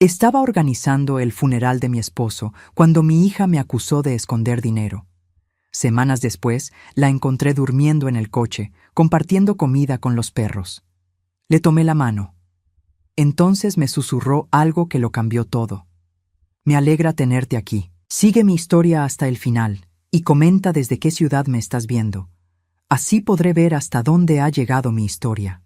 Estaba organizando el funeral de mi esposo cuando mi hija me acusó de esconder dinero. Semanas después, la encontré durmiendo en el coche, compartiendo comida con los perros. Le tomé la mano. Entonces me susurró algo que lo cambió todo. Me alegra tenerte aquí. Sigue mi historia hasta el final y comenta desde qué ciudad me estás viendo. Así podré ver hasta dónde ha llegado mi historia.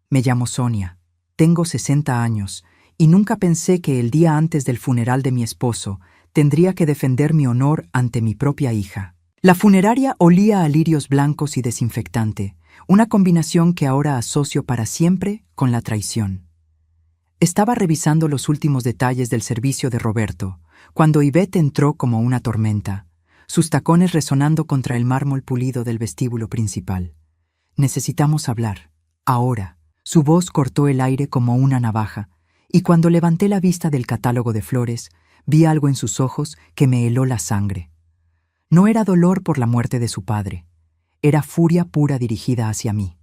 Me llamo Sonia, tengo 60 años y nunca pensé que el día antes del funeral de mi esposo tendría que defender mi honor ante mi propia hija. La funeraria olía a lirios blancos y desinfectante, una combinación que ahora asocio para siempre con la traición. Estaba revisando los últimos detalles del servicio de Roberto, cuando Ivette entró como una tormenta, sus tacones resonando contra el mármol pulido del vestíbulo principal. Necesitamos hablar, ahora. Su voz cortó el aire como una navaja, y cuando levanté la vista del catálogo de flores, vi algo en sus ojos que me heló la sangre. No era dolor por la muerte de su padre, era furia pura dirigida hacia mí.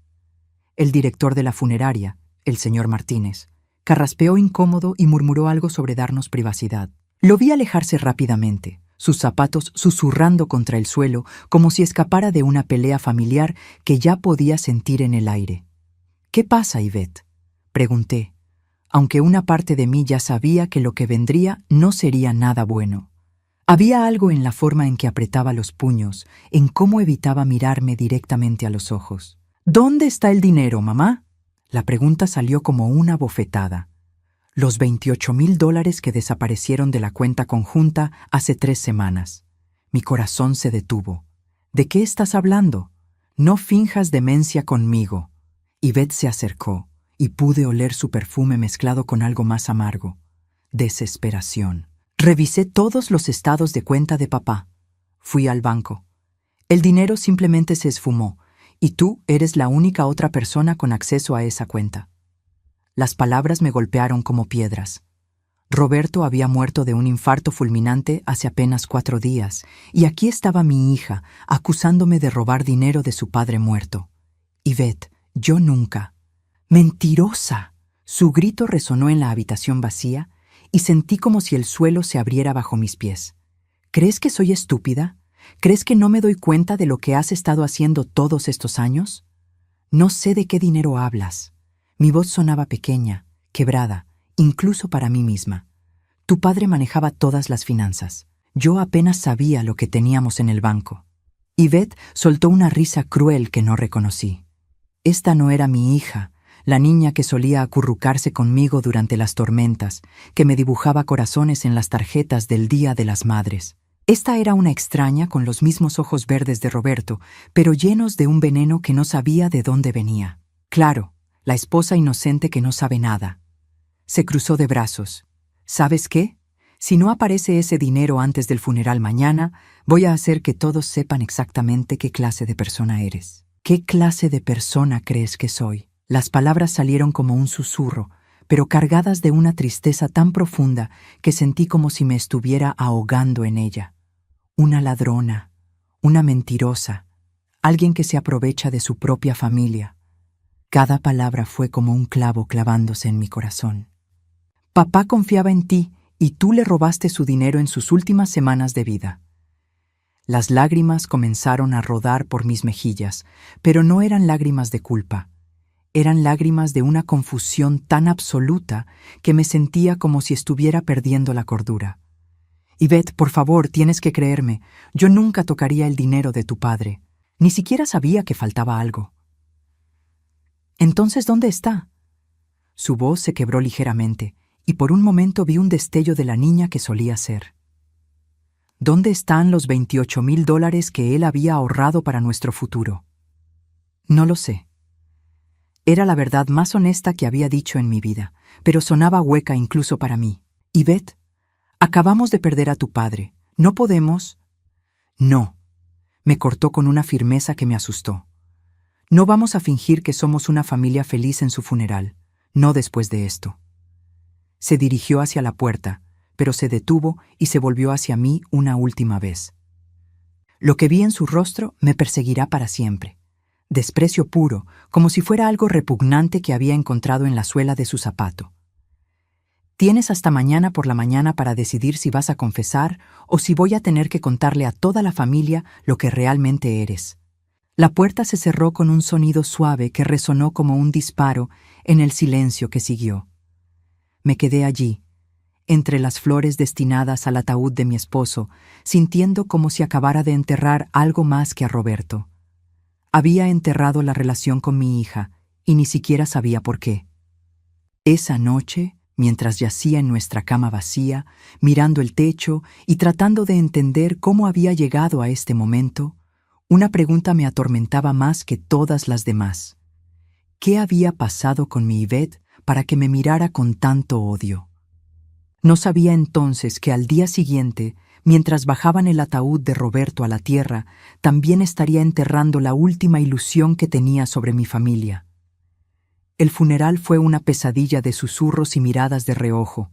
El director de la funeraria, el señor Martínez, carraspeó incómodo y murmuró algo sobre darnos privacidad. Lo vi alejarse rápidamente, sus zapatos susurrando contra el suelo como si escapara de una pelea familiar que ya podía sentir en el aire. «¿Qué pasa, Ivette?», pregunté, aunque una parte de mí ya sabía que lo que vendría no sería nada bueno. Había algo en la forma en que apretaba los puños, en cómo evitaba mirarme directamente a los ojos. «¿Dónde está el dinero, mamá?». La pregunta salió como una bofetada. Los $28,000 que desaparecieron de la cuenta conjunta hace 3 semanas. Mi corazón se detuvo. «¿De qué estás hablando? No finjas demencia conmigo». Ivette se acercó y pude oler su perfume mezclado con algo más amargo. Desesperación. Revisé todos los estados de cuenta de papá. Fui al banco. El dinero simplemente se esfumó, y tú eres la única otra persona con acceso a esa cuenta. Las palabras me golpearon como piedras. Roberto había muerto de un infarto fulminante hace apenas 4 días, y aquí estaba mi hija, acusándome de robar dinero de su padre muerto. Ivette, yo nunca. ¡Mentirosa! Su grito resonó en la habitación vacía, y sentí como si el suelo se abriera bajo mis pies. ¿Crees que soy estúpida? ¿Crees que no me doy cuenta de lo que has estado haciendo todos estos años? No sé de qué dinero hablas. Mi voz sonaba pequeña, quebrada, incluso para mí misma. Tu padre manejaba todas las finanzas. Yo apenas sabía lo que teníamos en el banco. Ivette soltó una risa cruel que no reconocí. Esta no era mi hija, la niña que solía acurrucarse conmigo durante las tormentas, que me dibujaba corazones en las tarjetas del Día de las Madres. Esta era una extraña con los mismos ojos verdes de Roberto, pero llenos de un veneno que no sabía de dónde venía. Claro, la esposa inocente que no sabe nada. Se cruzó de brazos. ¿Sabes qué? Si no aparece ese dinero antes del funeral mañana, voy a hacer que todos sepan exactamente qué clase de persona eres. ¿Qué clase de persona crees que soy? Las palabras salieron como un susurro, pero cargadas de una tristeza tan profunda que sentí como si me estuviera ahogando en ella. Una ladrona, una mentirosa, alguien que se aprovecha de su propia familia. Cada palabra fue como un clavo clavándose en mi corazón. Papá confiaba en ti y tú le robaste su dinero en sus últimas semanas de vida. Las lágrimas comenzaron a rodar por mis mejillas, pero no eran lágrimas de culpa. Eran lágrimas de una confusión tan absoluta que me sentía como si estuviera perdiendo la cordura. Ivette, por favor, tienes que creerme. Yo nunca tocaría el dinero de tu padre. Ni siquiera sabía que faltaba algo. ¿Entonces dónde está? Su voz se quebró ligeramente, y por un momento vi un destello de la niña que solía ser. ¿Dónde están los $28,000 que él había ahorrado para nuestro futuro? No lo sé. Era la verdad más honesta que había dicho en mi vida, pero sonaba hueca incluso para mí. Ivette, acabamos de perder a tu padre. ¿No podemos? No. Me cortó con una firmeza que me asustó. No vamos a fingir que somos una familia feliz en su funeral, no después de esto. Se dirigió hacia la puerta, pero se detuvo y se volvió hacia mí una última vez. Lo que vi en su rostro me perseguirá para siempre. Desprecio puro, como si fuera algo repugnante que había encontrado en la suela de su zapato. Tienes hasta mañana por la mañana para decidir si vas a confesar o si voy a tener que contarle a toda la familia lo que realmente eres. La puerta se cerró con un sonido suave que resonó como un disparo en el silencio que siguió. Me quedé allí, entre las flores destinadas al ataúd de mi esposo, sintiendo como si acabara de enterrar algo más que a Roberto. Había enterrado la relación con mi hija, y ni siquiera sabía por qué. Esa noche, mientras yacía en nuestra cama vacía, mirando el techo y tratando de entender cómo había llegado a este momento, una pregunta me atormentaba más que todas las demás. ¿Qué había pasado con mi Ivette para que me mirara con tanto odio? No sabía entonces que al día siguiente, mientras bajaban el ataúd de Roberto a la tierra, también estaría enterrando la última ilusión que tenía sobre mi familia. El funeral fue una pesadilla de susurros y miradas de reojo.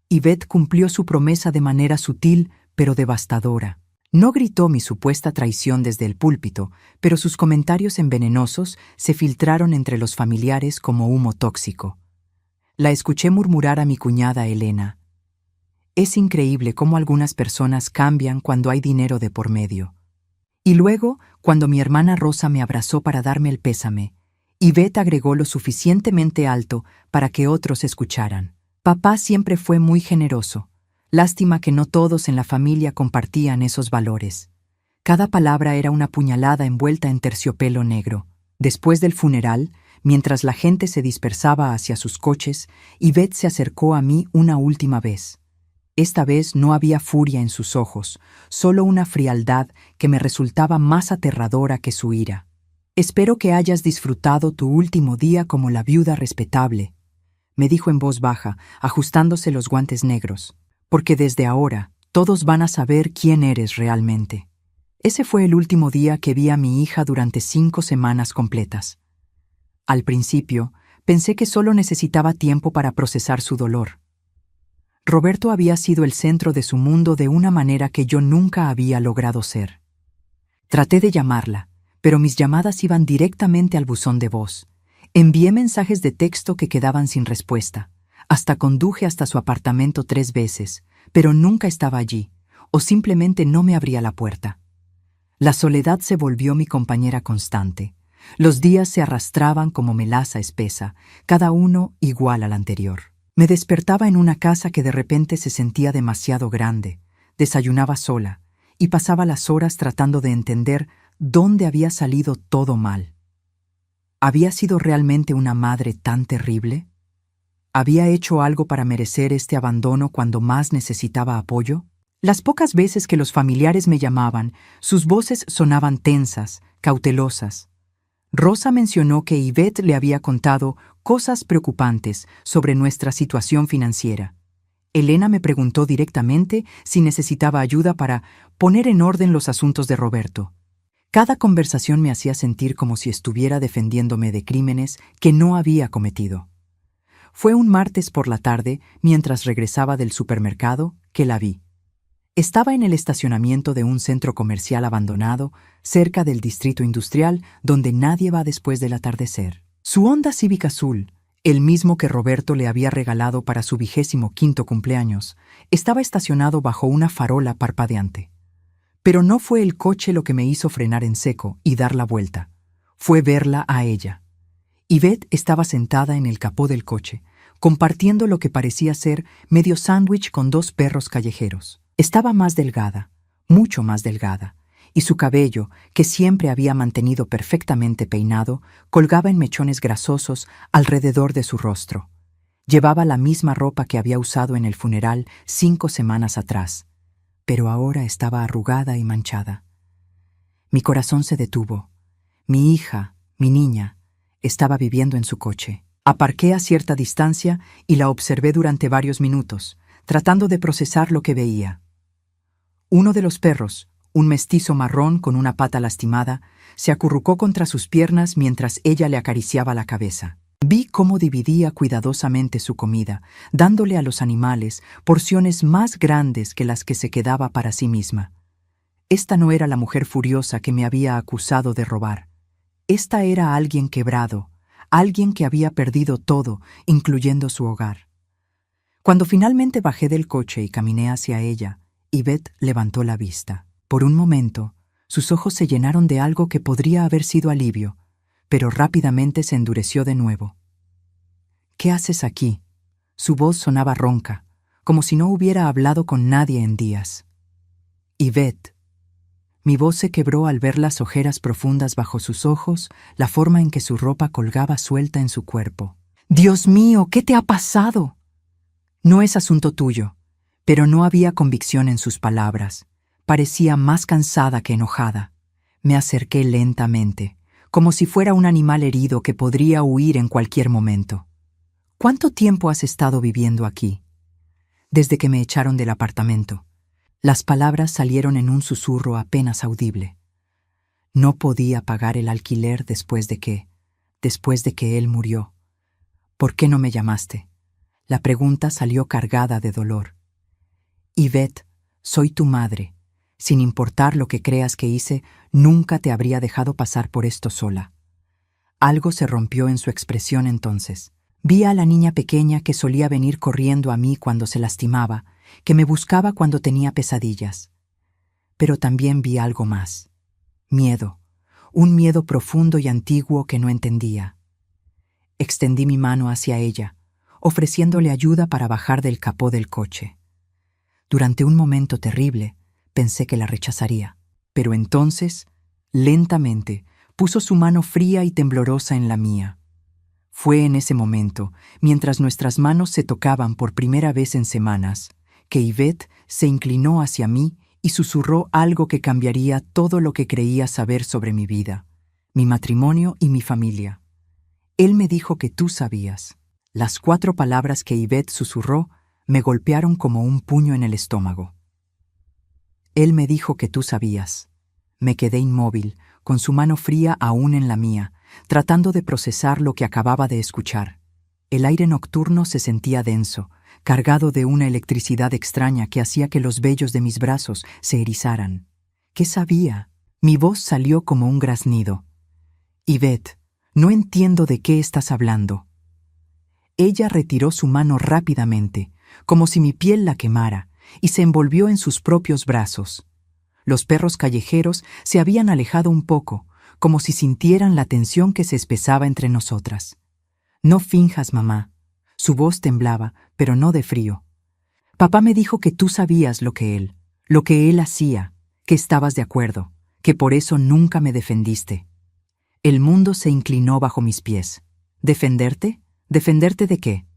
Ivette cumplió su promesa de manera sutil pero devastadora. No gritó mi supuesta traición desde el púlpito, pero sus comentarios envenenosos se filtraron entre los familiares como humo tóxico. La escuché murmurar a mi cuñada Elena: «Es increíble cómo algunas personas cambian cuando hay dinero de por medio». Y luego, cuando mi hermana Rosa me abrazó para darme el pésame, Ivette agregó lo suficientemente alto para que otros escucharan: «Papá siempre fue muy generoso. Lástima que no todos en la familia compartían esos valores». Cada palabra era una puñalada envuelta en terciopelo negro. Después del funeral, mientras la gente se dispersaba hacia sus coches, Ivette se acercó a mí una última vez. Esta vez no había furia en sus ojos, solo una frialdad que me resultaba más aterradora que su ira. «Espero que hayas disfrutado tu último día como la viuda respetable», me dijo en voz baja, ajustándose los guantes negros, «porque desde ahora todos van a saber quién eres realmente». Ese fue el último día que vi a mi hija durante 5 semanas completas. Al principio, pensé que solo necesitaba tiempo para procesar su dolor. Roberto había sido el centro de su mundo de una manera que yo nunca había logrado ser. Traté de llamarla, pero mis llamadas iban directamente al buzón de voz. Envié mensajes de texto que quedaban sin respuesta. Hasta conduje hasta su apartamento 3 veces, pero nunca estaba allí, o simplemente no me abría la puerta. La soledad se volvió mi compañera constante. Los días se arrastraban como melaza espesa, cada uno igual al anterior. Me despertaba en una casa que de repente se sentía demasiado grande, desayunaba sola y pasaba las horas tratando de entender dónde había salido todo mal. ¿Había sido realmente una madre tan terrible? ¿Había hecho algo para merecer este abandono cuando más necesitaba apoyo? Las pocas veces que los familiares me llamaban, sus voces sonaban tensas, cautelosas. Rosa mencionó que Ivette le había contado cosas preocupantes sobre nuestra situación financiera. Elena me preguntó directamente si necesitaba ayuda para poner en orden los asuntos de Roberto. Cada conversación me hacía sentir como si estuviera defendiéndome de crímenes que no había cometido. Fue un martes por la tarde, mientras regresaba del supermercado, que la vi. Estaba en el estacionamiento de un centro comercial abandonado, cerca del distrito industrial, donde nadie va después del atardecer. Su Honda Civic azul, el mismo que Roberto le había regalado para su 25º cumpleaños, estaba estacionado bajo una farola parpadeante. Pero no fue el coche lo que me hizo frenar en seco y dar la vuelta. Fue verla a ella. Ivette estaba sentada en el capó del coche, compartiendo lo que parecía ser medio sándwich con 2 perros callejeros. Estaba más delgada, mucho más delgada, y su cabello, que siempre había mantenido perfectamente peinado, colgaba en mechones grasosos alrededor de su rostro. Llevaba la misma ropa que había usado en el funeral 5 semanas atrás, pero ahora estaba arrugada y manchada. Mi corazón se detuvo. Mi hija, mi niña, estaba viviendo en su coche. Aparqué a cierta distancia y la observé durante varios minutos, tratando de procesar lo que veía. Uno de los perros, un mestizo marrón con una pata lastimada, se acurrucó contra sus piernas mientras ella le acariciaba la cabeza. Vi cómo dividía cuidadosamente su comida, dándole a los animales porciones más grandes que las que se quedaba para sí misma. Esta no era la mujer furiosa que me había acusado de robar. Esta era alguien quebrado, alguien que había perdido todo, incluyendo su hogar. Cuando finalmente bajé del coche y caminé hacia ella, Yvette levantó la vista. Por un momento, sus ojos se llenaron de algo que podría haber sido alivio, pero rápidamente se endureció de nuevo. «¿Qué haces aquí?» Su voz sonaba ronca, como si no hubiera hablado con nadie en días. «Yvette». Mi voz se quebró al ver las ojeras profundas bajo sus ojos, la forma en que su ropa colgaba suelta en su cuerpo. «Dios mío, ¿qué te ha pasado?» «No es asunto tuyo», pero no había convicción en sus palabras. Parecía más cansada que enojada. Me acerqué lentamente, como si fuera un animal herido que podría huir en cualquier momento. «¿Cuánto tiempo has estado viviendo aquí?» «Desde que me echaron del apartamento». Las palabras salieron en un susurro apenas audible. «No podía pagar el alquiler después de que él murió. ¿Por qué no me llamaste?» La pregunta salió cargada de dolor. «Yvette, soy tu madre. Sin importar lo que creas que hice, nunca te habría dejado pasar por esto sola». Algo se rompió en su expresión entonces. Vi a la niña pequeña que solía venir corriendo a mí cuando se lastimaba, que me buscaba cuando tenía pesadillas. Pero también vi algo más. Miedo. Un miedo profundo y antiguo que no entendía. Extendí mi mano hacia ella, ofreciéndole ayuda para bajar del capó del coche. Durante un momento terrible, pensé que la rechazaría. Pero entonces, lentamente, puso su mano fría y temblorosa en la mía. Fue en ese momento, mientras nuestras manos se tocaban por primera vez en semanas, que Yvette se inclinó hacia mí y susurró algo que cambiaría todo lo que creía saber sobre mi vida, mi matrimonio y mi familia. «Él me dijo que tú sabías». Las 4 palabras que Yvette susurró me golpearon como un puño en el estómago. «Él me dijo que tú sabías». Me quedé inmóvil, con su mano fría aún en la mía, tratando de procesar lo que acababa de escuchar. El aire nocturno se sentía denso, cargado de una electricidad extraña que hacía que los vellos de mis brazos se erizaran. ¿Qué sabía? Mi voz salió como un graznido. «Yvette, no entiendo de qué estás hablando». Ella retiró su mano rápidamente, como si mi piel la quemara, y se envolvió en sus propios brazos. Los perros callejeros se habían alejado un poco, como si sintieran la tensión que se espesaba entre nosotras. «No finjas, mamá». Su voz temblaba, pero no de frío. «Papá me dijo que tú sabías lo que él hacía, que estabas de acuerdo, que por eso nunca me defendiste». El mundo se inclinó bajo mis pies. «¿Defenderte? ¿Defenderte de qué?»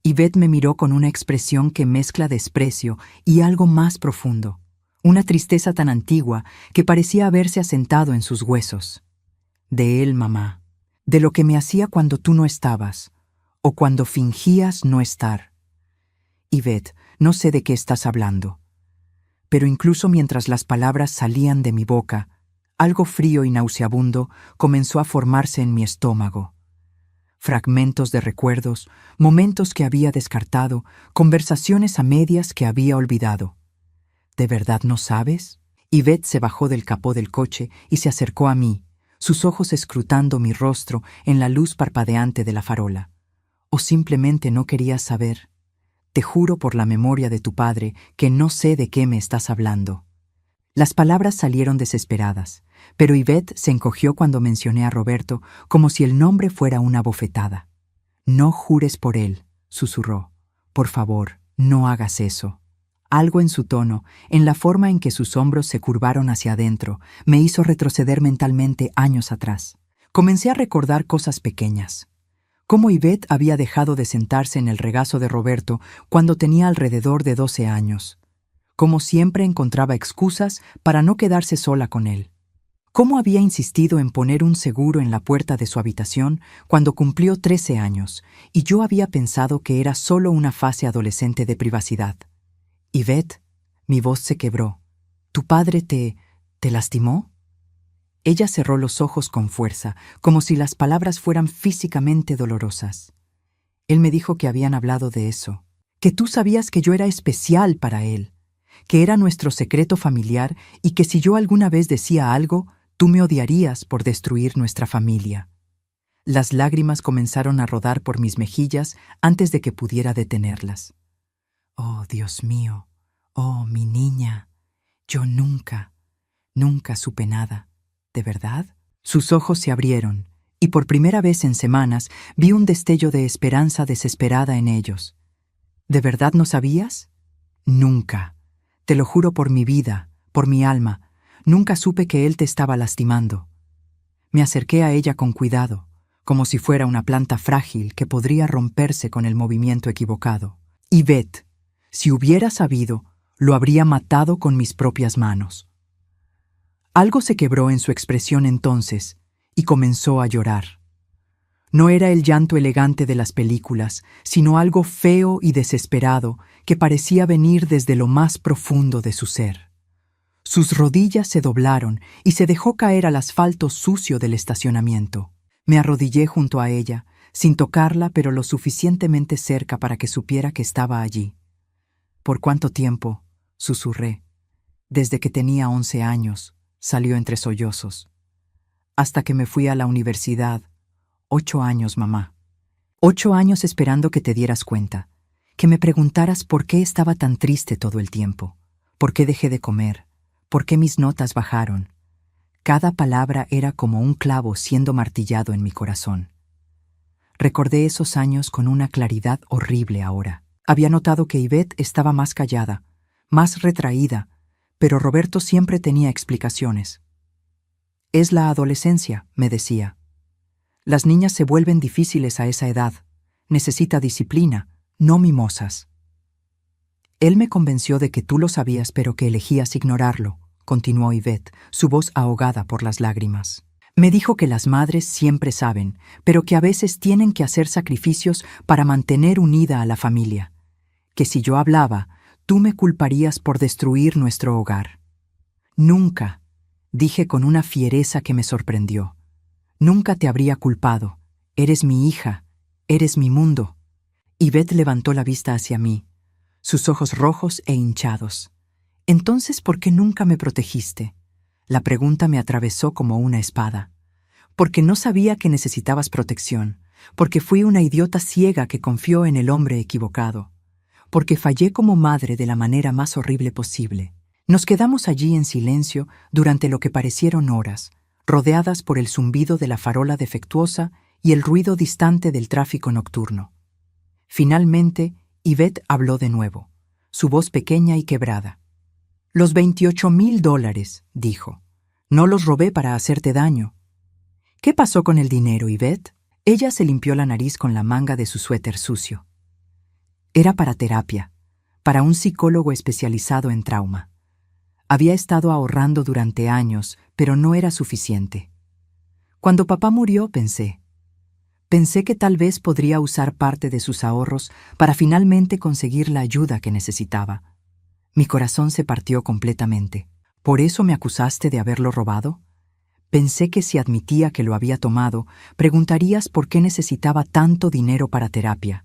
Yvette me miró con una expresión que mezcla desprecio y algo más profundo. Una tristeza tan antigua que parecía haberse asentado en sus huesos. «De él, mamá. De lo que me hacía cuando tú no estabas, o cuando fingías no estar». «Yvette, no sé de qué estás hablando». Pero incluso mientras las palabras salían de mi boca, algo frío y nauseabundo comenzó a formarse en mi estómago. Fragmentos de recuerdos, momentos que había descartado, conversaciones a medias que había olvidado. «¿De verdad no sabes?» Yvette se bajó del capó del coche y se acercó a mí, sus ojos escrutando mi rostro en la luz parpadeante de la farola. «¿O simplemente no querías saber? Te juro por la memoria de tu padre que no sé de qué me estás hablando». Las palabras salieron desesperadas, pero Yvette se encogió cuando mencioné a Roberto como si el nombre fuera una bofetada. «No jures por él», susurró. «Por favor, no hagas eso». Algo en su tono, en la forma en que sus hombros se curvaron hacia adentro, me hizo retroceder mentalmente años atrás. Comencé a recordar cosas pequeñas. Cómo Yvette había dejado de sentarse en el regazo de Roberto cuando tenía alrededor de 12 años. Cómo siempre encontraba excusas para no quedarse sola con él. Cómo había insistido en poner un seguro en la puerta de su habitación cuando cumplió 13 años, y yo había pensado que era solo una fase adolescente de privacidad. «Yvette», mi voz se quebró. «¿Tu padre te lastimó?» Ella cerró los ojos con fuerza, como si las palabras fueran físicamente dolorosas. «Él me dijo que habían hablado de eso, que tú sabías que yo era especial para él, que era nuestro secreto familiar y que si yo alguna vez decía algo, tú me odiarías por destruir nuestra familia». Las lágrimas comenzaron a rodar por mis mejillas antes de que pudiera detenerlas. Oh, Dios mío, oh, mi niña, yo nunca, nunca supe nada. ¿De verdad? Sus ojos se abrieron, y por primera vez en semanas vi un destello de esperanza desesperada en ellos. ¿De verdad no sabías? Nunca. Te lo juro por mi vida, por mi alma, nunca supe que él te estaba lastimando. Me acerqué a ella con cuidado, como si fuera una planta frágil que podría romperse con el movimiento equivocado. Yvette, si hubiera sabido, lo habría matado con mis propias manos. Algo se quebró en su expresión entonces y comenzó a llorar. No era el llanto elegante de las películas, sino algo feo y desesperado que parecía venir desde lo más profundo de su ser. Sus rodillas se doblaron y se dejó caer al asfalto sucio del estacionamiento. Me arrodillé junto a ella, sin tocarla, pero lo suficientemente cerca para que supiera que estaba allí. ¿Por cuánto tiempo?, susurré. Desde que tenía 11 años, salió entre sollozos. Hasta que me fui a la universidad. 8 años, mamá. 8 años esperando que te dieras cuenta, que me preguntaras por qué estaba tan triste todo el tiempo, por qué dejé de comer, por qué mis notas bajaron. Cada palabra era como un clavo siendo martillado en mi corazón. Recordé esos años con una claridad horrible ahora. Había notado que Yvette estaba más callada, más retraída, pero Roberto siempre tenía explicaciones. Es la adolescencia, me decía. Las niñas se vuelven difíciles a esa edad. Necesita disciplina, no mimosas. Él me convenció de que tú lo sabías, pero que elegías ignorarlo, continuó Yvette, su voz ahogada por las lágrimas. Me dijo que las madres siempre saben, pero que a veces tienen que hacer sacrificios para mantener unida a la familia. Que si yo hablaba, tú me culparías por destruir nuestro hogar. Nunca, dije con una fiereza que me sorprendió. Nunca te habría culpado. Eres mi hija, eres mi mundo. Yvette levantó la vista hacia mí, sus ojos rojos e hinchados. Entonces, ¿por qué nunca me protegiste? La pregunta me atravesó como una espada. Porque no sabía que necesitabas protección, porque fui una idiota ciega que confió en el hombre equivocado, porque fallé como madre de la manera más horrible posible. Nos quedamos allí en silencio durante lo que parecieron horas, rodeadas por el zumbido de la farola defectuosa y el ruido distante del tráfico nocturno. Finalmente, Yvette habló de nuevo, su voz pequeña y quebrada. «Los $28,000, dijo. No los robé para hacerte daño». «¿Qué pasó con el dinero, Yvette?» Ella se limpió la nariz con la manga de su suéter sucio. Era para terapia, para un psicólogo especializado en trauma. Había estado ahorrando durante años, pero no era suficiente. Cuando papá murió, pensé que tal vez podría usar parte de sus ahorros para finalmente conseguir la ayuda que necesitaba. Mi corazón se partió completamente. ¿Por eso me acusaste de haberlo robado? Pensé que si admitía que lo había tomado, preguntarías por qué necesitaba tanto dinero para terapia.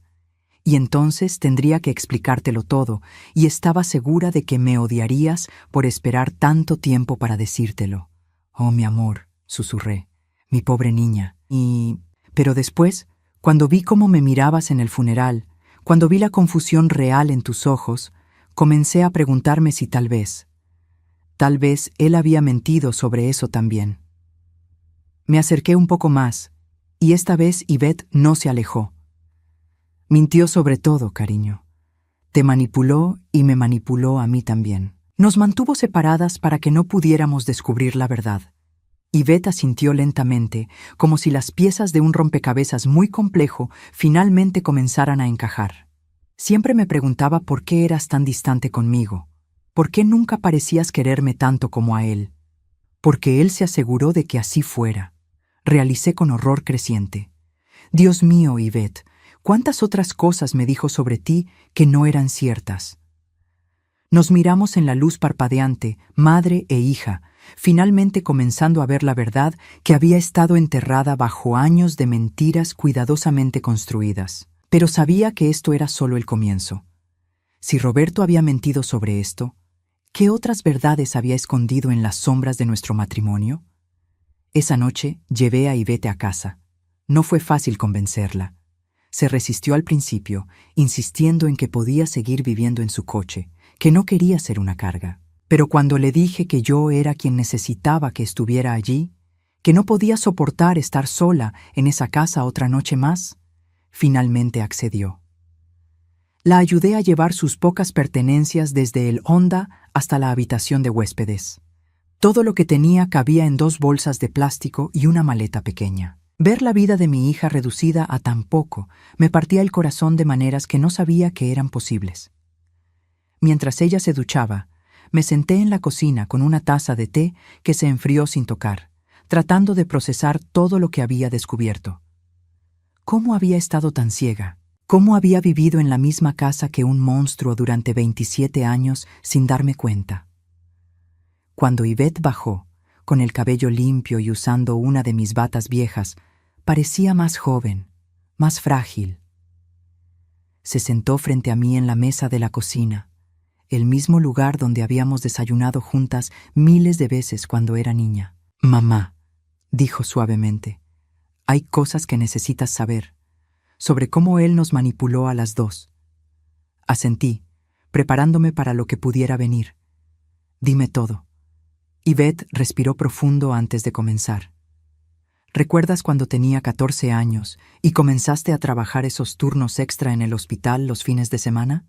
Y entonces tendría que explicártelo todo, y estaba segura de que me odiarías por esperar tanto tiempo para decírtelo. «Oh, mi amor», susurré, «mi pobre niña». Pero después, cuando vi cómo me mirabas en el funeral, cuando vi la confusión real en tus ojos, comencé a preguntarme si tal vez él había mentido sobre eso también. Me acerqué un poco más, y esta vez Yvette no se alejó. Mintió sobre todo, cariño. Te manipuló y me manipuló a mí también. Nos mantuvo separadas para que no pudiéramos descubrir la verdad. Yvette asintió lentamente, como si las piezas de un rompecabezas muy complejo finalmente comenzaran a encajar. Siempre me preguntaba por qué eras tan distante conmigo, por qué nunca parecías quererme tanto como a él. Porque él se aseguró de que así fuera. Realicé con horror creciente. Dios mío, Yvette, ¿cuántas otras cosas me dijo sobre ti que no eran ciertas? Nos miramos en la luz parpadeante, madre e hija, finalmente comenzando a ver la verdad que había estado enterrada bajo años de mentiras cuidadosamente construidas. Pero sabía que esto era solo el comienzo. Si Roberto había mentido sobre esto, ¿qué otras verdades había escondido en las sombras de nuestro matrimonio? Esa noche llevé a Yvette a casa. No fue fácil convencerla. Se resistió al principio, insistiendo en que podía seguir viviendo en su coche, que no quería ser una carga. Pero cuando le dije que yo era quien necesitaba que estuviera allí, que no podía soportar estar sola en esa casa otra noche más, finalmente accedió. La ayudé a llevar sus pocas pertenencias desde el Honda hasta la habitación de huéspedes. Todo lo que tenía cabía en 2 bolsas de plástico y una maleta pequeña. Ver la vida de mi hija reducida a tan poco me partía el corazón de maneras que no sabía que eran posibles. Mientras ella se duchaba, me senté en la cocina con una taza de té que se enfrió sin tocar, tratando de procesar todo lo que había descubierto. ¿Cómo había estado tan ciega? ¿Cómo había vivido en la misma casa que un monstruo durante 27 años sin darme cuenta? Cuando Yvette bajó, con el cabello limpio y usando una de mis batas viejas, parecía más joven, más frágil. Se sentó frente a mí en la mesa de la cocina, el mismo lugar donde habíamos desayunado juntas miles de veces cuando era niña. «Mamá», dijo suavemente, «hay cosas que necesitas saber, sobre cómo él nos manipuló a las 2. Asentí, preparándome para lo que pudiera venir. Dime todo». Yvette respiró profundo antes de comenzar. ¿Recuerdas cuando tenía 14 años y comenzaste a trabajar esos turnos extra en el hospital los fines de semana?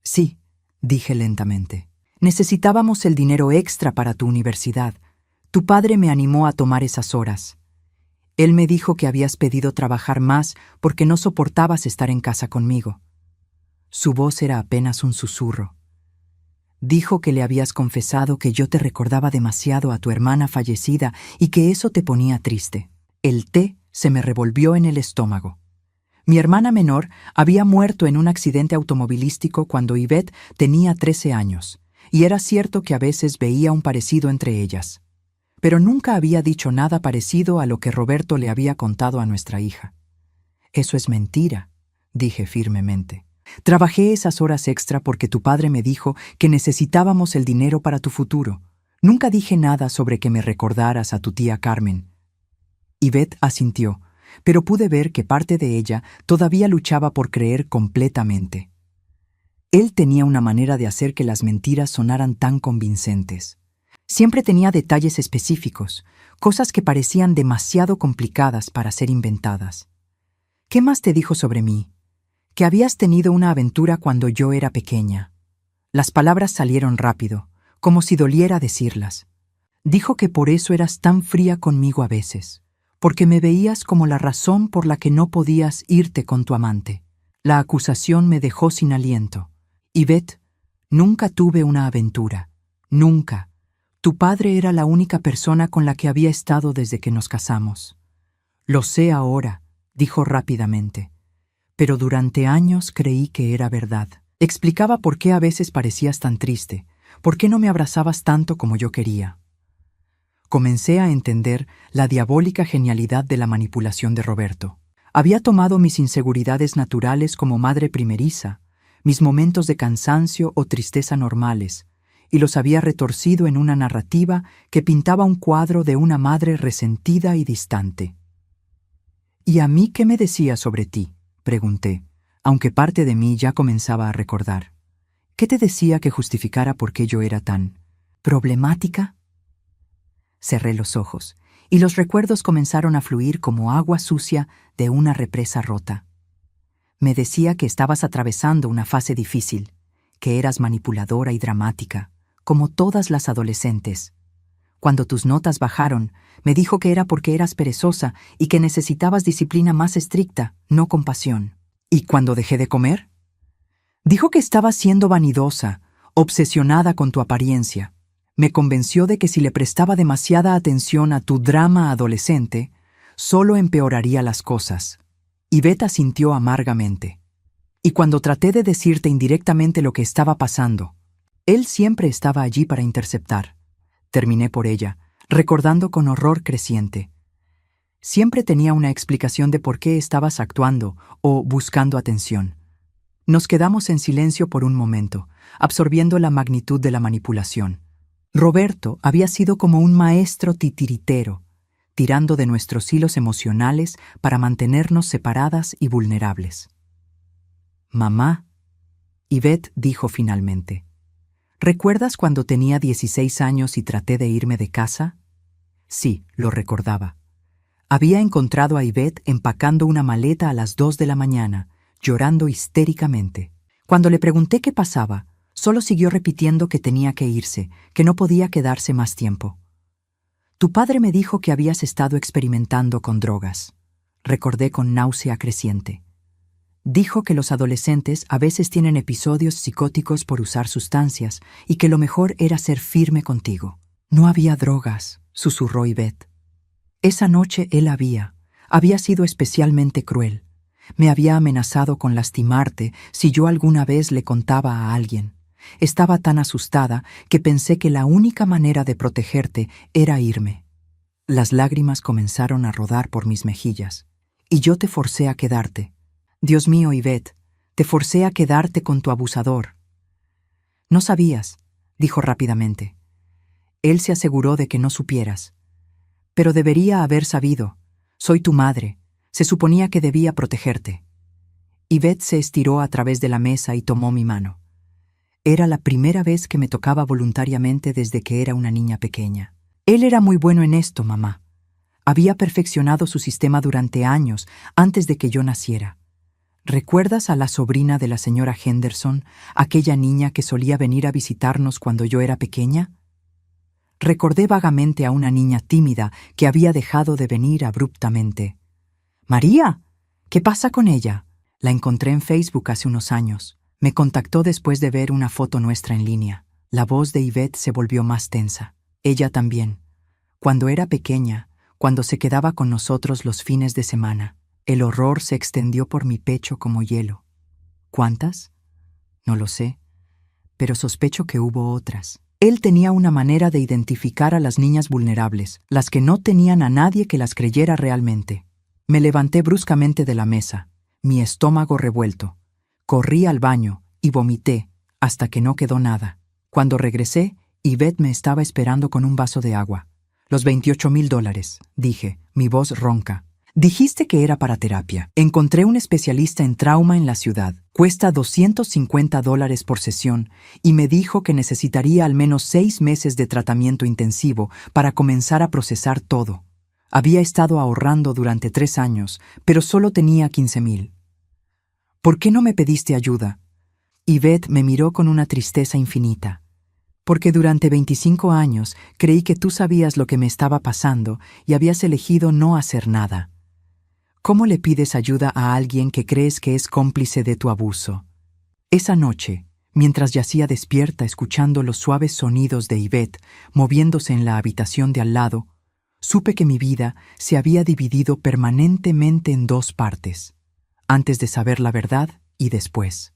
Sí, dije lentamente. Necesitábamos el dinero extra para tu universidad. Tu padre me animó a tomar esas horas. Él me dijo que habías pedido trabajar más porque no soportabas estar en casa conmigo. Su voz era apenas un susurro. Dijo que le habías confesado que yo te recordaba demasiado a tu hermana fallecida y que eso te ponía triste. El té se me revolvió en el estómago. Mi hermana menor había muerto en un accidente automovilístico cuando Yvette tenía 13 años, y era cierto que a veces veía un parecido entre ellas. Pero nunca había dicho nada parecido a lo que Roberto le había contado a nuestra hija. Eso es mentira, dije firmemente. Trabajé esas horas extra porque tu padre me dijo que necesitábamos el dinero para tu futuro. Nunca dije nada sobre que me recordaras a tu tía Carmen. Yvette asintió, pero pude ver que parte de ella todavía luchaba por creer completamente. Él tenía una manera de hacer que las mentiras sonaran tan convincentes. Siempre tenía detalles específicos, cosas que parecían demasiado complicadas para ser inventadas. ¿Qué más te dijo sobre mí? Que habías tenido una aventura cuando yo era pequeña. Las palabras salieron rápido, como si doliera decirlas. Dijo que por eso eras tan fría conmigo a veces, porque me veías como la razón por la que no podías irte con tu amante. La acusación me dejó sin aliento. Yvette, nunca tuve una aventura. Nunca. Tu padre era la única persona con la que había estado desde que nos casamos. Lo sé ahora, dijo rápidamente. Pero durante años creí que era verdad. Explicaba por qué a veces parecías tan triste, por qué no me abrazabas tanto como yo quería. Comencé a entender la diabólica genialidad de la manipulación de Roberto. Había tomado mis inseguridades naturales como madre primeriza, mis momentos de cansancio o tristeza normales, y los había retorcido en una narrativa que pintaba un cuadro de una madre resentida y distante. ¿Y a mí qué me decía sobre ti?, pregunté, aunque parte de mí ya comenzaba a recordar. ¿Qué te decía que justificara por qué yo era tan problemática? Cerré los ojos, y los recuerdos comenzaron a fluir como agua sucia de una represa rota. Me decía que estabas atravesando una fase difícil, que eras manipuladora y dramática, como todas las adolescentes. Cuando tus notas bajaron, me dijo que era porque eras perezosa y que necesitabas disciplina más estricta, no compasión. ¿Y cuando dejé de comer? Dijo que estabas siendo vanidosa, obsesionada con tu apariencia. Me convenció de que si le prestaba demasiada atención a tu drama adolescente, solo empeoraría las cosas. Yvette asintió amargamente. Y cuando traté de decirte indirectamente lo que estaba pasando, él siempre estaba allí para interceptar. Terminé por ella, recordando con horror creciente. Siempre tenía una explicación de por qué estabas actuando o buscando atención. Nos quedamos en silencio por un momento, absorbiendo la magnitud de la manipulación. Roberto había sido como un maestro titiritero, tirando de nuestros hilos emocionales para mantenernos separadas y vulnerables. «Mamá», Yvette dijo finalmente, «¿recuerdas cuando tenía 16 años y traté de irme de casa?» Sí, lo recordaba. Había encontrado a Yvette empacando una maleta a las 2 de la mañana, llorando histéricamente. Cuando le pregunté qué pasaba, solo siguió repitiendo que tenía que irse, que no podía quedarse más tiempo. «Tu padre me dijo que habías estado experimentando con drogas», recordé con náusea creciente. «Dijo que los adolescentes a veces tienen episodios psicóticos por usar sustancias y que lo mejor era ser firme contigo». «No había drogas», susurró Yvette. «Esa noche él había sido especialmente cruel. Me había amenazado con lastimarte si yo alguna vez le contaba a alguien. Estaba tan asustada que pensé que la única manera de protegerte era irme». Las lágrimas comenzaron a rodar por mis mejillas. «Y yo te forcé a quedarte. Dios mío, Yvette, te forcé a quedarte con tu abusador». «No sabías», dijo rápidamente. «Él se aseguró de que no supieras. Pero debería haber sabido. Soy tu madre. Se suponía que debía protegerte». Yvette se estiró a través de la mesa y tomó mi mano. Era la primera vez que me tocaba voluntariamente desde que era una niña pequeña. «Él era muy bueno en esto, mamá. Había perfeccionado su sistema durante años antes de que yo naciera. ¿Recuerdas a la sobrina de la señora Henderson, aquella niña que solía venir a visitarnos cuando yo era pequeña?» Recordé vagamente a una niña tímida que había dejado de venir abruptamente. «¿María? ¿Qué pasa con ella?» La encontré en Facebook hace unos años. Me contactó después de ver una foto nuestra en línea. La voz de Yvette se volvió más tensa. Ella también. Cuando era pequeña, cuando se quedaba con nosotros los fines de semana, el horror se extendió por mi pecho como hielo. ¿Cuántas? No lo sé, pero sospecho que hubo otras. Él tenía una manera de identificar a las niñas vulnerables, las que no tenían a nadie que las creyera realmente. Me levanté bruscamente de la mesa, mi estómago revuelto. Corrí al baño y vomité hasta que no quedó nada. Cuando regresé, Yvette me estaba esperando con un vaso de agua. «Los $28,000, dije, mi voz ronca. «Dijiste que era para terapia. Encontré un especialista en trauma en la ciudad. Cuesta $250 por sesión y me dijo que necesitaría al menos 6 meses de tratamiento intensivo para comenzar a procesar todo. Había estado ahorrando durante 3 años, pero solo tenía $15,000. ¿Por qué no me pediste ayuda?» Yvette me miró con una tristeza infinita. «Porque durante 25 años creí que tú sabías lo que me estaba pasando y habías elegido no hacer nada. ¿Cómo le pides ayuda a alguien que crees que es cómplice de tu abuso?» Esa noche, mientras yacía despierta escuchando los suaves sonidos de Yvette moviéndose en la habitación de al lado, supe que mi vida se había dividido permanentemente en 2 partes, antes de saber la verdad y después.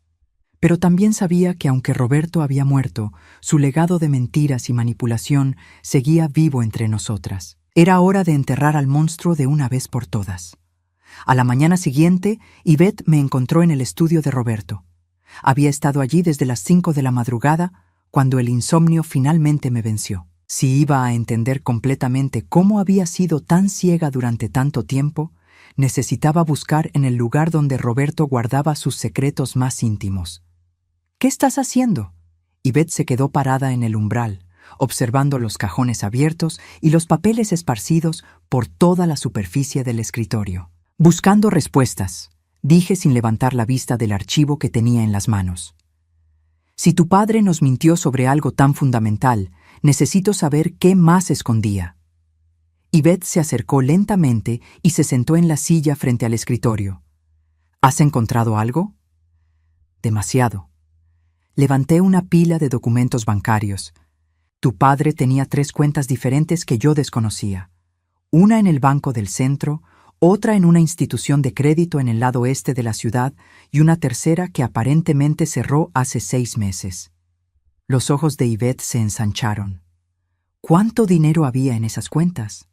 Pero también sabía que aunque Roberto había muerto, su legado de mentiras y manipulación seguía vivo entre nosotras. Era hora de enterrar al monstruo de una vez por todas. A la mañana siguiente, Yvette me encontró en el estudio de Roberto. Había estado allí desde las 5 de la madrugada, cuando el insomnio finalmente me venció. Si iba a entender completamente cómo había sido tan ciega durante tanto tiempo, necesitaba buscar en el lugar donde Roberto guardaba sus secretos más íntimos. «¿Qué estás haciendo?» Yvette se quedó parada en el umbral, observando los cajones abiertos y los papeles esparcidos por toda la superficie del escritorio. «Buscando respuestas», dije sin levantar la vista del archivo que tenía en las manos. «Si tu padre nos mintió sobre algo tan fundamental, necesito saber qué más escondía». Yvette se acercó lentamente y se sentó en la silla frente al escritorio. «¿Has encontrado algo?» «Demasiado». Levanté una pila de documentos bancarios. Tu padre tenía 3 cuentas diferentes que yo desconocía. Una en el Banco del Centro, otra en una institución de crédito en el lado este de la ciudad y una tercera que aparentemente cerró hace 6 meses. Los ojos de Yvette se ensancharon. ¿Cuánto dinero había en esas cuentas?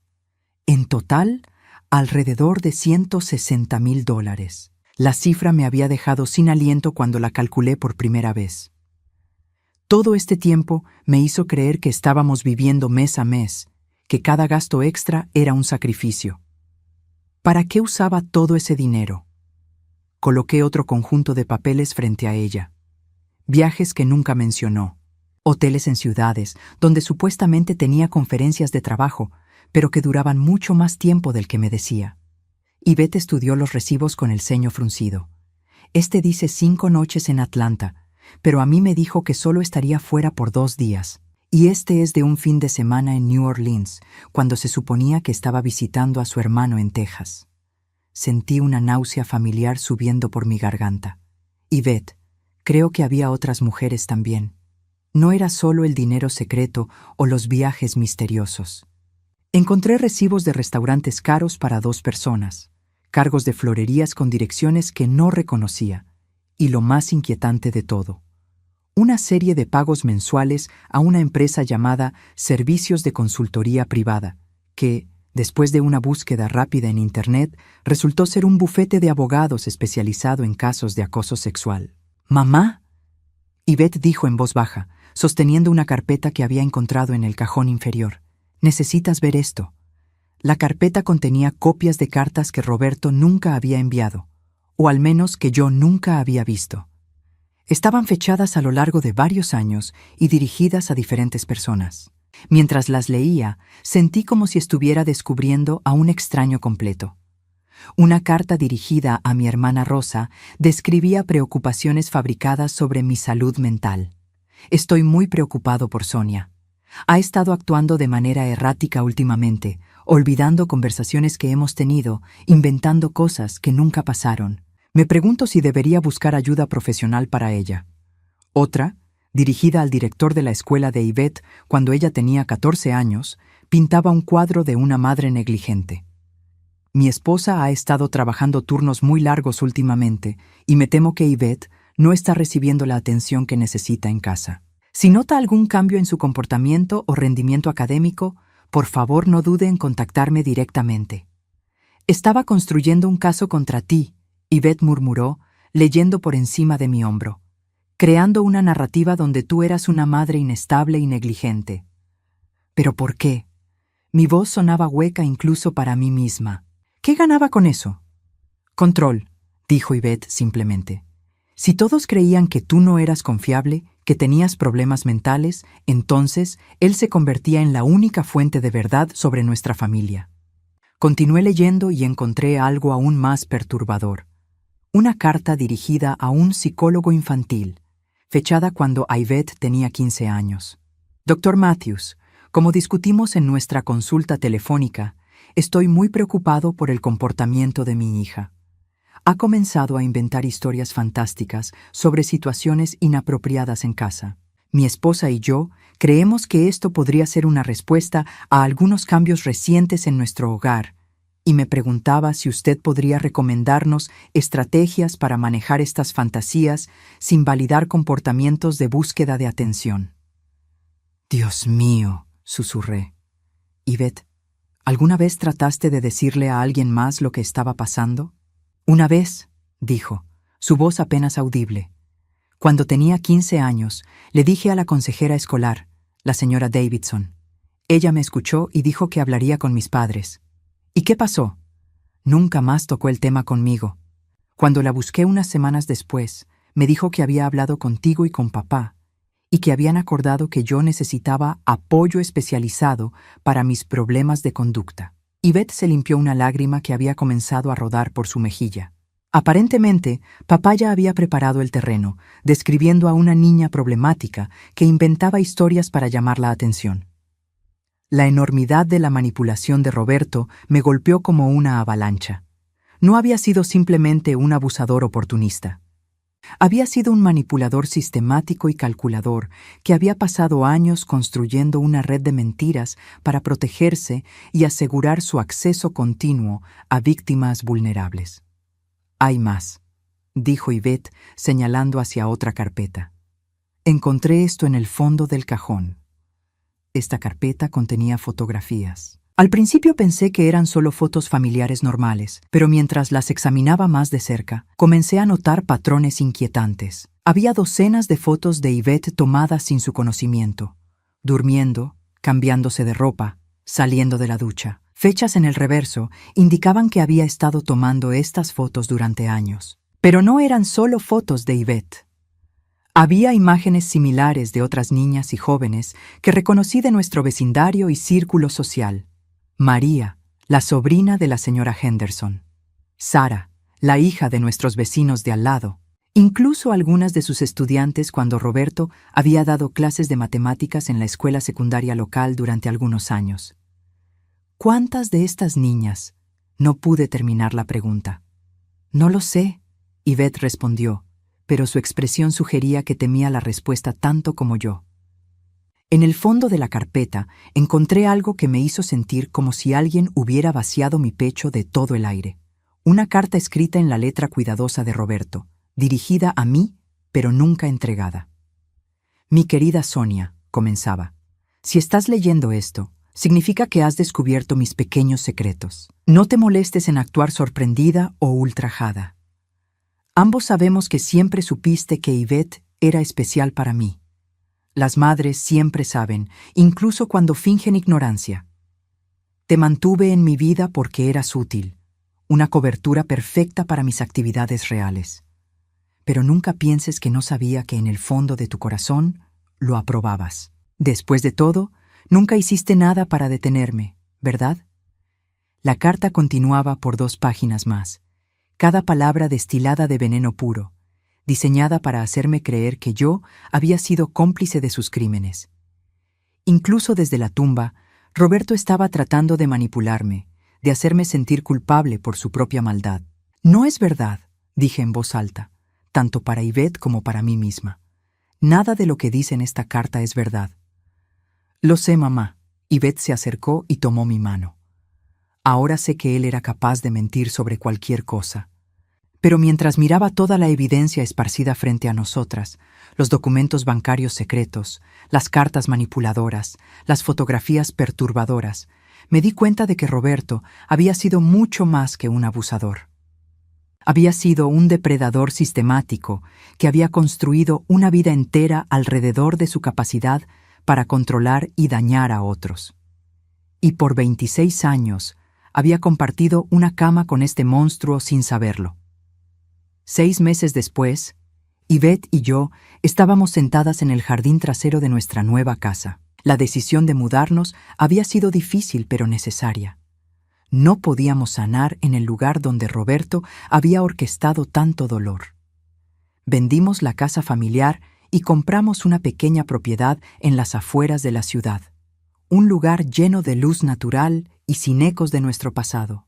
En total, alrededor de $160,000. La cifra me había dejado sin aliento cuando la calculé por primera vez. Todo este tiempo me hizo creer que estábamos viviendo mes a mes, que cada gasto extra era un sacrificio. ¿Para qué usaba todo ese dinero? Coloqué otro conjunto de papeles frente a ella. Viajes que nunca mencionó. Hoteles en ciudades, donde supuestamente tenía conferencias de trabajo, pero que duraban mucho más tiempo del que me decía. Yvette estudió los recibos con el ceño fruncido. Este dice 5 noches en Atlanta, pero a mí me dijo que solo estaría fuera por 2 días. Y este es de un fin de semana en New Orleans, cuando se suponía que estaba visitando a su hermano en Texas. Sentí una náusea familiar subiendo por mi garganta. Yvette, creo que había otras mujeres también. No era solo el dinero secreto o los viajes misteriosos. Encontré recibos de restaurantes caros para 2 personas, cargos de florerías con direcciones que no reconocía, y lo más inquietante de todo, una serie de pagos mensuales a una empresa llamada Servicios de Consultoría Privada, que, después de una búsqueda rápida en Internet, resultó ser un bufete de abogados especializado en casos de acoso sexual. «¿Mamá?», Yvette dijo en voz baja, sosteniendo una carpeta que había encontrado en el cajón inferior. «Necesitas ver esto». La carpeta contenía copias de cartas que Roberto nunca había enviado, o al menos que yo nunca había visto. Estaban fechadas a lo largo de varios años y dirigidas a diferentes personas. Mientras las leía, sentí como si estuviera descubriendo a un extraño completo. Una carta dirigida a mi hermana Rosa describía preocupaciones fabricadas sobre mi salud mental. «Estoy muy preocupado por Sonia. Ha estado actuando de manera errática últimamente, olvidando conversaciones que hemos tenido, inventando cosas que nunca pasaron. Me pregunto si debería buscar ayuda profesional para ella». Otra, dirigida al director de la escuela de Yvette cuando ella tenía 14 años, pintaba un cuadro de una madre negligente. «Mi esposa ha estado trabajando turnos muy largos últimamente y me temo que Yvette no está recibiendo la atención que necesita en casa. Si nota algún cambio en su comportamiento o rendimiento académico, por favor no dude en contactarme directamente». «Estaba construyendo un caso contra ti», Yvette murmuró, leyendo por encima de mi hombro, «creando una narrativa donde tú eras una madre inestable y negligente». «¿Pero por qué?». Mi voz sonaba hueca incluso para mí misma. ¿Qué ganaba con eso? «Control», dijo Yvette simplemente. «Si todos creían que tú no eras confiable, que tenías problemas mentales, entonces él se convertía en la única fuente de verdad sobre nuestra familia». Continué leyendo y encontré algo aún más perturbador. Una carta dirigida a un psicólogo infantil, fechada cuando Yvette tenía 15 años. «Dr. Matthews, como discutimos en nuestra consulta telefónica, estoy muy preocupado por el comportamiento de mi hija. Ha comenzado a inventar historias fantásticas sobre situaciones inapropiadas en casa. Mi esposa y yo creemos que esto podría ser una respuesta a algunos cambios recientes en nuestro hogar, y me preguntaba si usted podría recomendarnos estrategias para manejar estas fantasías sin validar comportamientos de búsqueda de atención». «Dios mío», susurré. «Yvette, ¿alguna vez trataste de decirle a alguien más lo que estaba pasando?» «Una vez», dijo, su voz apenas audible. «Cuando tenía 15 años, le dije a la consejera escolar, la señora Davidson. Ella me escuchó y dijo que hablaría con mis padres. ¿Y qué pasó? Nunca más tocó el tema conmigo. Cuando la busqué unas semanas después, me dijo que había hablado contigo y con papá, y que habían acordado que yo necesitaba apoyo especializado para mis problemas de conducta». Yvette se limpió una lágrima que había comenzado a rodar por su mejilla. Aparentemente, papá ya había preparado el terreno, describiendo a una niña problemática que inventaba historias para llamar la atención. La enormidad de la manipulación de Roberto me golpeó como una avalancha. No había sido simplemente un abusador oportunista. Había sido un manipulador sistemático y calculador que había pasado años construyendo una red de mentiras para protegerse y asegurar su acceso continuo a víctimas vulnerables. «Hay más», dijo Yvette, señalando hacia otra carpeta. «Encontré esto en el fondo del cajón». Esta carpeta contenía fotografías. Al principio pensé que eran solo fotos familiares normales, pero mientras las examinaba más de cerca, comencé a notar patrones inquietantes. Había docenas de fotos de Yvette tomadas sin su conocimiento, durmiendo, cambiándose de ropa, saliendo de la ducha. Fechas en el reverso indicaban que había estado tomando estas fotos durante años. Pero no eran solo fotos de Yvette. Había imágenes similares de otras niñas y jóvenes que reconocí de nuestro vecindario y círculo social. María, la sobrina de la señora Henderson. Sara, la hija de nuestros vecinos de al lado. Incluso algunas de sus estudiantes cuando Roberto había dado clases de matemáticas en la escuela secundaria local durante algunos años. ¿Cuántas de estas niñas? No pude terminar la pregunta. No lo sé, Yvette respondió, pero su expresión sugería que temía la respuesta tanto como yo. En el fondo de la carpeta encontré algo que me hizo sentir como si alguien hubiera vaciado mi pecho de todo el aire. Una carta escrita en la letra cuidadosa de Roberto, dirigida a mí, pero nunca entregada. Mi querida Sonia, comenzaba, si estás leyendo esto, significa que has descubierto mis pequeños secretos. No te molestes en actuar sorprendida o ultrajada. Ambos sabemos que siempre supiste que Yvette era especial para mí. Las madres siempre saben, incluso cuando fingen ignorancia. Te mantuve en mi vida porque eras útil, una cobertura perfecta para mis actividades reales. Pero nunca pienses que no sabía que en el fondo de tu corazón lo aprobabas. Después de todo, nunca hiciste nada para detenerme, ¿verdad? La carta continuaba por 2 páginas más, cada palabra destilada de veneno puro, diseñada para hacerme creer que yo había sido cómplice de sus crímenes. Incluso desde la tumba, Roberto estaba tratando de manipularme, de hacerme sentir culpable por su propia maldad. No es verdad, dije en voz alta, tanto para Yvette como para mí misma. Nada de lo que dice en esta carta es verdad. Lo sé, mamá. Yvette se acercó y tomó mi mano. Ahora sé que él era capaz de mentir sobre cualquier cosa. Pero mientras miraba toda la evidencia esparcida frente a nosotras, los documentos bancarios secretos, las cartas manipuladoras, las fotografías perturbadoras, me di cuenta de que Roberto había sido mucho más que un abusador. Había sido un depredador sistemático que había construido una vida entera alrededor de su capacidad para controlar y dañar a otros. Y por 26 años había compartido una cama con este monstruo sin saberlo. 6 meses después, Yvette y yo estábamos sentadas en el jardín trasero de nuestra nueva casa. La decisión de mudarnos había sido difícil pero necesaria. No podíamos sanar en el lugar donde Roberto había orquestado tanto dolor. Vendimos la casa familiar y compramos una pequeña propiedad en las afueras de la ciudad, un lugar lleno de luz natural y sin ecos de nuestro pasado.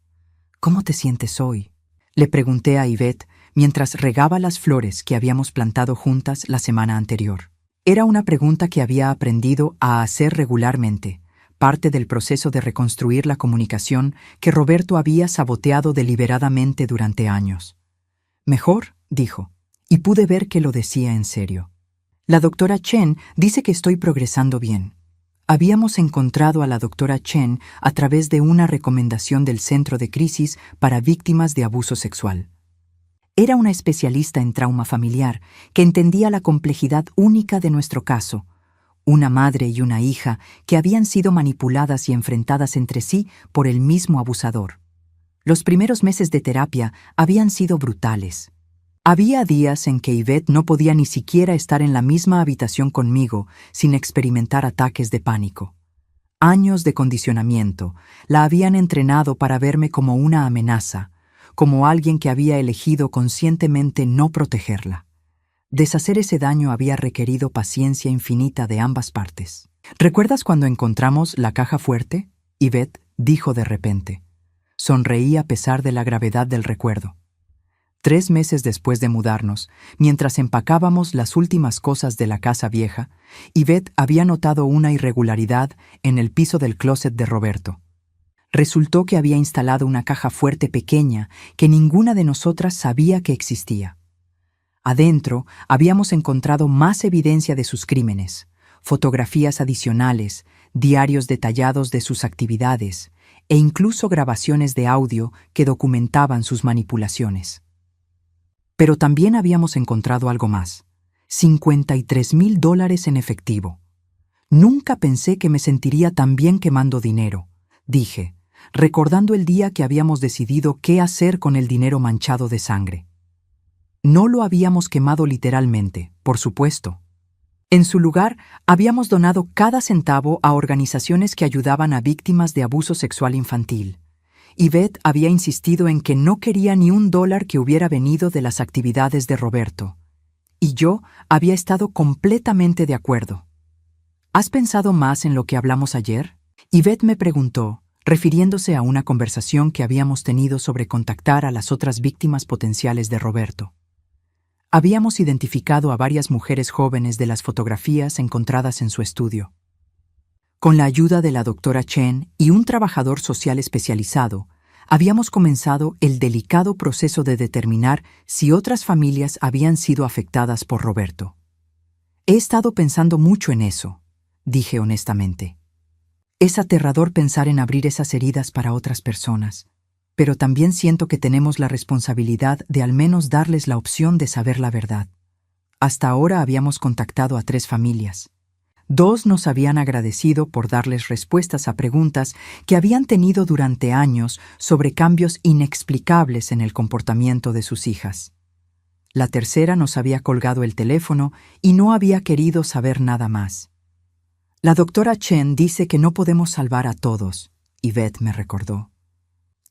¿Cómo te sientes hoy?, le pregunté a Yvette mientras regaba las flores que habíamos plantado juntas la semana anterior. Era una pregunta que había aprendido a hacer regularmente, parte del proceso de reconstruir la comunicación que Roberto había saboteado deliberadamente durante años. Mejor, dijo, y pude ver que lo decía en serio. La doctora Chen dice que estoy progresando bien. Habíamos encontrado a la doctora Chen a través de una recomendación del Centro de Crisis para Víctimas de Abuso Sexual. Era una especialista en trauma familiar que entendía la complejidad única de nuestro caso, una madre y una hija que habían sido manipuladas y enfrentadas entre sí por el mismo abusador. Los primeros meses de terapia habían sido brutales. Había días en que Yvette no podía ni siquiera estar en la misma habitación conmigo sin experimentar ataques de pánico. Años de condicionamiento la habían entrenado para verme como una amenaza, como alguien que había elegido conscientemente no protegerla. Deshacer ese daño había requerido paciencia infinita de ambas partes. ¿Recuerdas cuando encontramos la caja fuerte?, Yvette dijo de repente. Sonreí a pesar de la gravedad del recuerdo. 3 meses después de mudarnos, mientras empacábamos las últimas cosas de la casa vieja, Yvette había notado una irregularidad en el piso del closet de Roberto. Resultó que había instalado una caja fuerte pequeña que ninguna de nosotras sabía que existía. Adentro habíamos encontrado más evidencia de sus crímenes, fotografías adicionales, diarios detallados de sus actividades e incluso grabaciones de audio que documentaban sus manipulaciones. Pero también habíamos encontrado algo más: $53,000 en efectivo. Nunca pensé que me sentiría tan bien quemando dinero, dije, recordando el día que habíamos decidido qué hacer con el dinero manchado de sangre. No lo habíamos quemado literalmente, por supuesto. En su lugar, habíamos donado cada centavo a organizaciones que ayudaban a víctimas de abuso sexual infantil. Yvette había insistido en que no quería ni un dólar que hubiera venido de las actividades de Roberto. Y yo había estado completamente de acuerdo. ¿Has pensado más en lo que hablamos ayer? Yvette me preguntó, refiriéndose a una conversación que habíamos tenido sobre contactar a las otras víctimas potenciales de Roberto. Habíamos identificado a varias mujeres jóvenes de las fotografías encontradas en su estudio. Con la ayuda de la doctora Chen y un trabajador social especializado, habíamos comenzado el delicado proceso de determinar si otras familias habían sido afectadas por Roberto. He estado pensando mucho en eso, dije honestamente. Es aterrador pensar en abrir esas heridas para otras personas, pero también siento que tenemos la responsabilidad de al menos darles la opción de saber la verdad. Hasta ahora habíamos contactado a 3 familias. 2 nos habían agradecido por darles respuestas a preguntas que habían tenido durante años sobre cambios inexplicables en el comportamiento de sus hijas. La tercera nos había colgado el teléfono y no había querido saber nada más. La doctora Chen dice que no podemos salvar a todos, Yvette me recordó.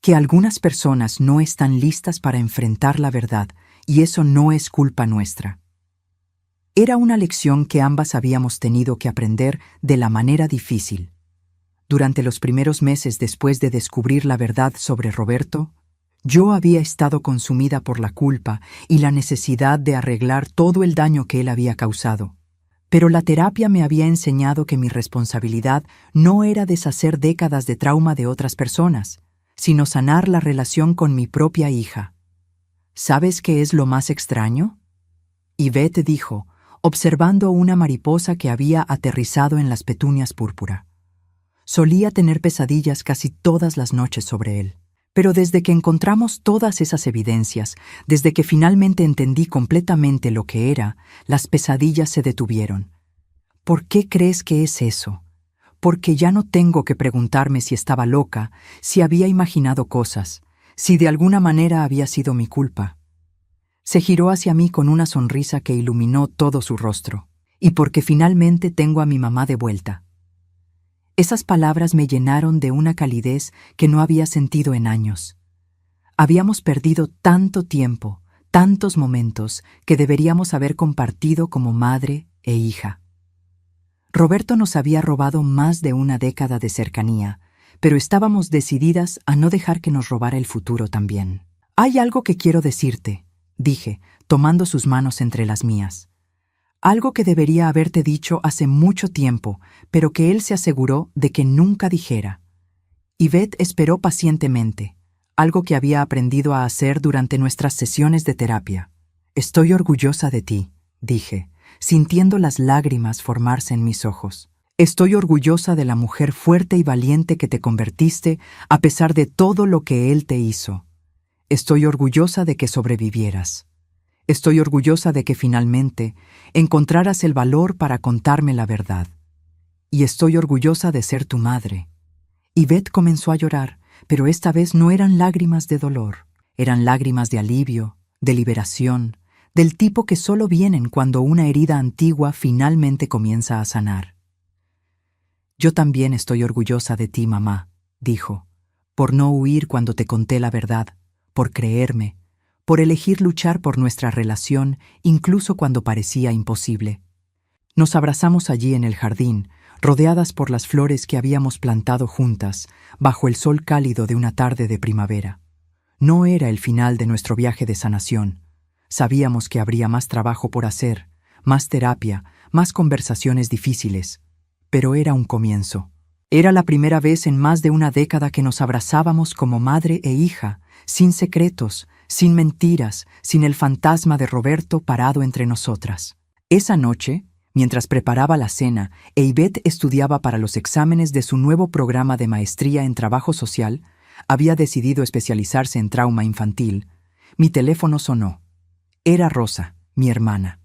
Que algunas personas no están listas para enfrentar la verdad y eso no es culpa nuestra. Era una lección que ambas habíamos tenido que aprender de la manera difícil. Durante los primeros meses después de descubrir la verdad sobre Roberto, yo había estado consumida por la culpa y la necesidad de arreglar todo el daño que él había causado. Pero la terapia me había enseñado que mi responsabilidad no era deshacer décadas de trauma de otras personas, sino sanar la relación con mi propia hija. ¿Sabes qué es lo más extraño? Yvette dijo, observando una mariposa que había aterrizado en las petunias púrpura. Solía tener pesadillas casi todas las noches sobre él. Pero desde que encontramos todas esas evidencias, desde que finalmente entendí completamente lo que era, las pesadillas se detuvieron. ¿Por qué crees que es eso? Porque ya no tengo que preguntarme si estaba loca, si había imaginado cosas, si de alguna manera había sido mi culpa. Se giró hacia mí con una sonrisa que iluminó todo su rostro, y porque finalmente tengo a mi mamá de vuelta. Esas palabras me llenaron de una calidez que no había sentido en años. Habíamos perdido tanto tiempo, tantos momentos que deberíamos haber compartido como madre e hija. Roberto nos había robado más de una década de cercanía, pero estábamos decididas a no dejar que nos robara el futuro también. Hay algo que quiero decirte, dije, tomando sus manos entre las mías. Algo que debería haberte dicho hace mucho tiempo, pero que él se aseguró de que nunca dijera. Yvette esperó pacientemente, algo que había aprendido a hacer durante nuestras sesiones de terapia. Estoy orgullosa de ti, dije, sintiendo las lágrimas formarse en mis ojos. Estoy orgullosa de la mujer fuerte y valiente que te convertiste a pesar de todo lo que él te hizo. Estoy orgullosa de que sobrevivieras. Estoy orgullosa de que finalmente encontraras el valor para contarme la verdad. Y estoy orgullosa de ser tu madre. Yvette comenzó a llorar, pero esta vez no eran lágrimas de dolor. Eran lágrimas de alivio, de liberación, del tipo que solo vienen cuando una herida antigua finalmente comienza a sanar. Yo también estoy orgullosa de ti, mamá, dijo, por no huir cuando te conté la verdad, por creerme, por elegir luchar por nuestra relación incluso cuando parecía imposible. Nos abrazamos allí en el jardín, rodeadas por las flores que habíamos plantado juntas, bajo el sol cálido de una tarde de primavera. No era el final de nuestro viaje de sanación. Sabíamos que habría más trabajo por hacer, más terapia, más conversaciones difíciles, pero era un comienzo. Era la primera vez en más de una década que nos abrazábamos como madre e hija, sin secretos, sin mentiras, sin el fantasma de Roberto parado entre nosotras. Esa noche, mientras preparaba la cena e Yvette estudiaba para los exámenes de su nuevo programa de maestría en trabajo social, había decidido especializarse en trauma infantil, mi teléfono sonó. Era Rosa, mi hermana.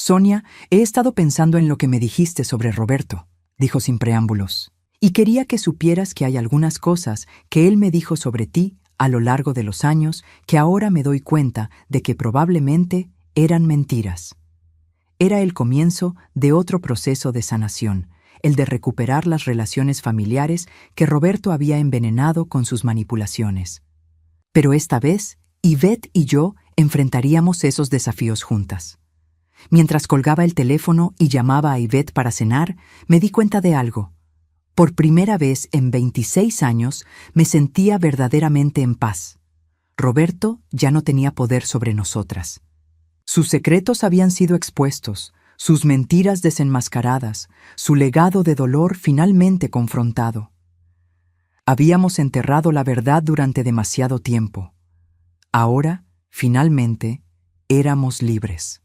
Sonia, he estado pensando en lo que me dijiste sobre Roberto, dijo sin preámbulos, y quería que supieras que hay algunas cosas que él me dijo sobre ti a lo largo de los años que ahora me doy cuenta de que probablemente eran mentiras. Era el comienzo de otro proceso de sanación, el de recuperar las relaciones familiares que Roberto había envenenado con sus manipulaciones. Pero esta vez, Yvette y yo enfrentaríamos esos desafíos juntas. Mientras colgaba el teléfono y llamaba a Yvette para cenar, me di cuenta de algo. Por primera vez en 26 años me sentía verdaderamente en paz. Roberto ya no tenía poder sobre nosotras. Sus secretos habían sido expuestos, sus mentiras desenmascaradas, su legado de dolor finalmente confrontado. Habíamos enterrado la verdad durante demasiado tiempo. Ahora, finalmente, éramos libres.